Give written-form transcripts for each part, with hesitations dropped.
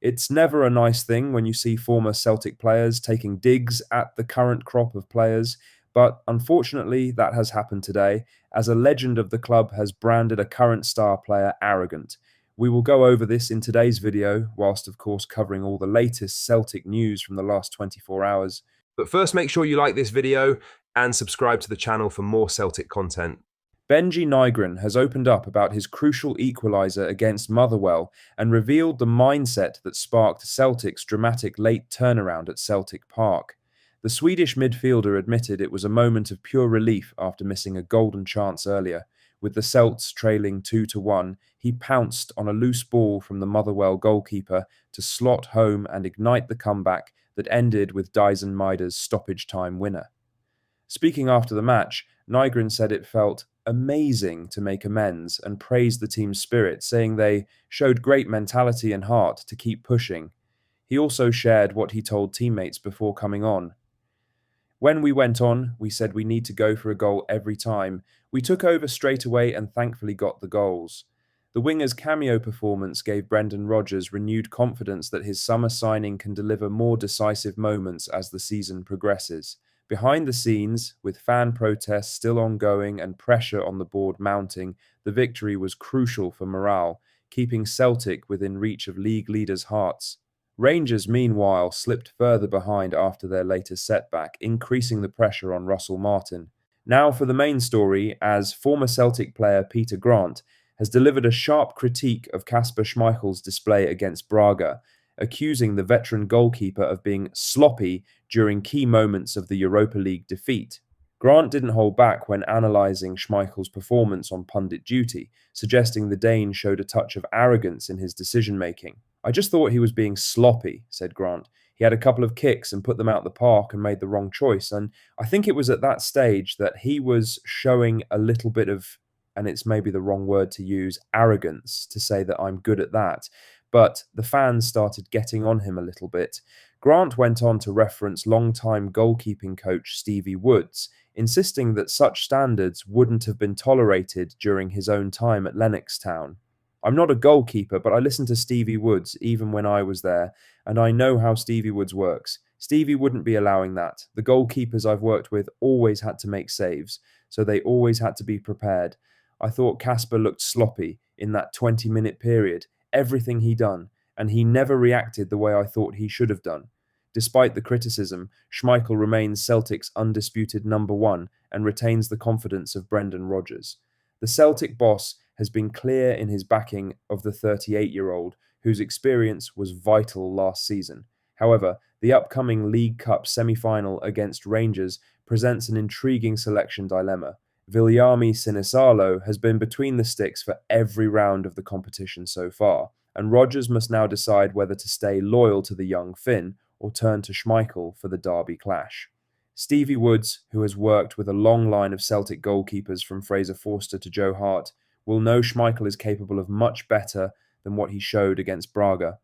It's never a nice thing when you see former Celtic players taking digs at the current crop of players, but unfortunately that has happened today, as a legend of the club has branded a current star player arrogant. We will go over this in today's video, whilst of course covering all the latest Celtic news from the last 24 hours. But first, make sure you like this video and subscribe to the channel for more Celtic content. Benji Nygren has opened up about his crucial equaliser against Motherwell and revealed the mindset that sparked Celtic's dramatic late turnaround at Celtic Park. The Swedish midfielder admitted it was a moment of pure relief after missing a golden chance earlier. With the Celts trailing 2-1, he pounced on a loose ball from the Motherwell goalkeeper to slot home and ignite the comeback that ended with Dyson Maida's stoppage time winner. Speaking after the match, Nygren said it felt amazing to make amends and praised the team's spirit, saying they showed great mentality and heart to keep pushing. He also shared what he told teammates before coming on. When we went on, we said we need to go for a goal every time. We took over straight away and thankfully got the goals. The winger's cameo performance gave Brendan Rodgers renewed confidence that his summer signing can deliver more decisive moments as the season progresses. Behind the scenes, with fan protests still ongoing and pressure on the board mounting, the victory was crucial for morale, keeping Celtic within reach of league leaders' hearts. Rangers, meanwhile, slipped further behind after their latest setback, increasing the pressure on Russell Martin. Now for the main story, as former Celtic player Peter Grant has delivered a sharp critique of Kasper Schmeichel's display against Braga, accusing the veteran goalkeeper of being sloppy during key moments of the Europa League defeat. Grant didn't hold back when analysing Schmeichel's performance on pundit duty, suggesting the Dane showed a touch of arrogance in his decision-making. "I just thought he was being sloppy," said Grant. "He had a couple of kicks and put them out the park and made the wrong choice. And I think it was at that stage that he was showing a little bit of, and it's maybe the wrong word to use, arrogance, to say that I'm good at that. But the fans started getting on him a little bit." Grant went on to reference long-time goalkeeping coach Stevie Woods, insisting that such standards wouldn't have been tolerated during his own time at Lennox Town. "I'm not a goalkeeper, but I listened to Stevie Woods even when I was there, and I know how Stevie Woods works. Stevie wouldn't be allowing that. The goalkeepers I've worked with always had to make saves, so they always had to be prepared. I thought Kasper looked sloppy in that 20-minute period, everything he done, and he never reacted the way I thought he should have done." Despite the criticism, Schmeichel remains Celtic's undisputed number one and retains the confidence of Brendan Rodgers. The Celtic boss has been clear in his backing of the 38-year-old, whose experience was vital last season. However, the upcoming League Cup semi-final against Rangers presents an intriguing selection dilemma. Viljami Sinisalo has been between the sticks for every round of the competition so far, and Rodgers must now decide whether to stay loyal to the young Finn or turn to Schmeichel for the derby clash. Stevie Woods, who has worked with a long line of Celtic goalkeepers from Fraser Forster to Joe Hart, will know Schmeichel is capable of much better than what he showed against Braga.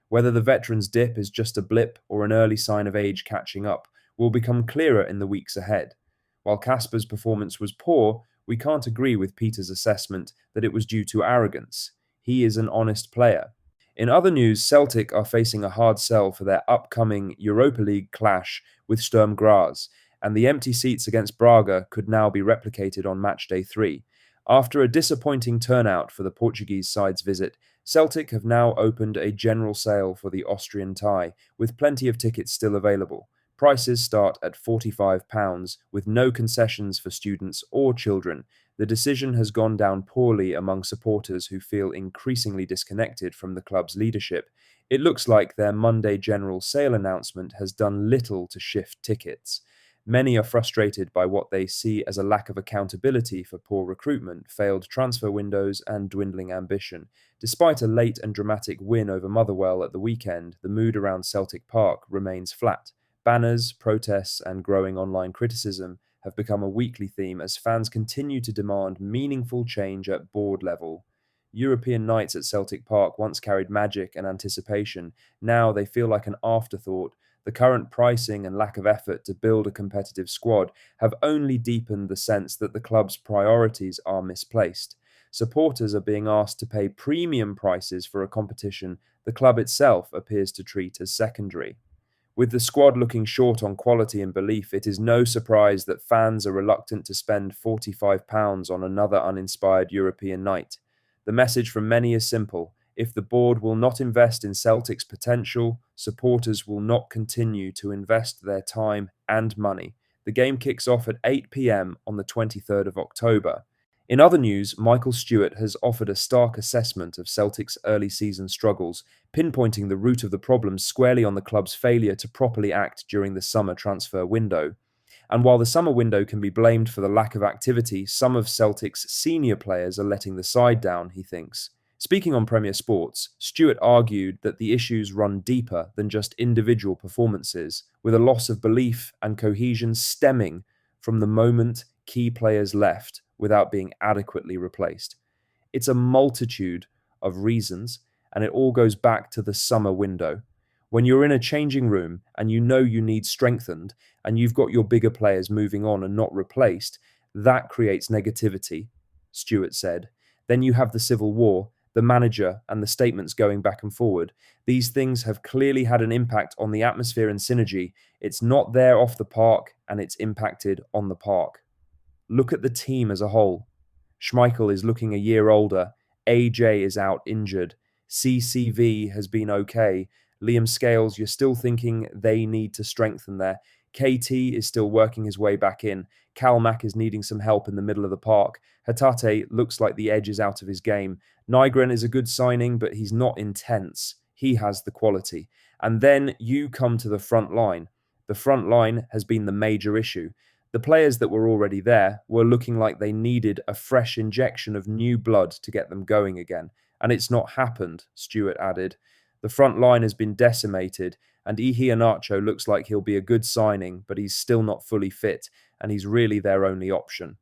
Whether the veteran's dip is just a blip or an early sign of age catching up will become clearer in the weeks ahead. While Kasper's performance was poor, we can't agree with Peter's assessment that it was due to arrogance. He is an honest player. In other news, Celtic are facing a hard sell for their upcoming Europa League clash with Sturm Graz, and the empty seats against Braga could now be replicated on matchday 3. After a disappointing turnout for the Portuguese side's visit, Celtic have now opened a general sale for the Austrian tie, with plenty of tickets still available. Prices start at £45, with no concessions for students or children. The decision has gone down poorly among supporters who feel increasingly disconnected from the club's leadership. It looks like their Monday general sale announcement has done little to shift tickets. Many are frustrated by what they see as a lack of accountability for poor recruitment, failed transfer windows, and dwindling ambition. Despite a late and dramatic win over Motherwell at the weekend, the mood around Celtic Park remains flat. Banners, protests, and growing online criticism have become a weekly theme as fans continue to demand meaningful change at board level. European nights at Celtic Park once carried magic and anticipation. Now they feel like an afterthought. The current pricing and lack of effort to build a competitive squad have only deepened the sense that the club's priorities are misplaced. supporters are being asked to pay premium prices for a competition the club itself appears to treat as secondary. With the squad looking short on quality and belief, it is no surprise that fans are reluctant to spend £45 on another uninspired European night. The message from many is simple: if the board will not invest in Celtic's potential, supporters will not continue to invest their time and money. The game kicks off at 8 p.m. on the 23rd of October. In other news, Michael Stewart has offered a stark assessment of Celtic's early season struggles, pinpointing the root of the problem squarely on the club's failure to properly act during the summer transfer window. And while the summer window can be blamed for the lack of activity, some of Celtic's senior players are letting the side down, he thinks. Speaking on Premier Sports, Stewart argued that the issues run deeper than just individual performances, with a loss of belief and cohesion stemming from the moment key players left without being adequately replaced. It's a multitude of reasons, and it all goes back to the summer window. When you're in a changing room and you know you need strengthened, and you've got your bigger players moving on and not replaced, that creates negativity, Stewart said. Then you have the civil war, the manager, and the statements going back and forward. These things have clearly had an impact on the atmosphere and synergy. It's not there off the park, and it's impacted on the park. Look at the team as a whole. Schmeichel is looking a year older. AJ is out injured. CCV has been okay. Liam Scales, you're still thinking they need to strengthen there. KT is still working his way back in. Kalmak is needing some help in the middle of the park. Hatate looks like the edge is out of his game. Nygren is a good signing, but he's not intense. He has the quality. And then you come to the front line. The front line has been the major issue. The players that were already there were looking like they needed a fresh injection of new blood to get them going again. And it's not happened, Stewart added. The front line has been decimated, and Iheanacho looks like he'll be a good signing, but he's still not fully fit, and he's really their only option.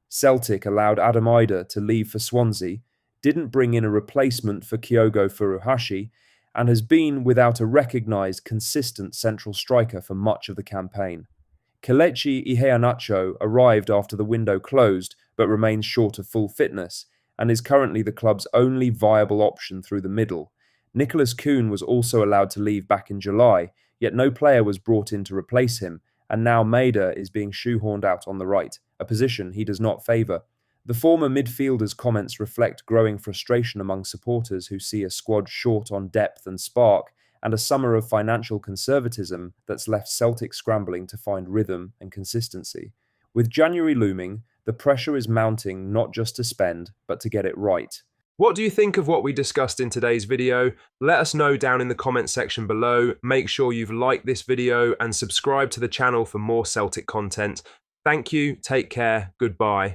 Celtic allowed Adam Ida to leave for Swansea, didn't bring in a replacement for Kyogo Furuhashi, and has been without a recognised, consistent central striker for much of the campaign. Kelechi Iheanacho arrived after the window closed, but remains short of full fitness, and is currently the club's only viable option through the middle. Nicholas Kuhn was also allowed to leave back in July, yet no player was brought in to replace him, and now Maeda is being shoehorned out on the right, a position he does not favour. The former midfielder's comments reflect growing frustration among supporters who see a squad short on depth and spark, and a summer of financial conservatism that's left Celtic scrambling to find rhythm and consistency. With January looming, the pressure is mounting not just to spend, but to get it right. What do you think of what we discussed in today's video? Let us know down in the comment section below. Make sure you've liked this video and subscribe to the channel for more Celtic content. Thank you, take care, goodbye.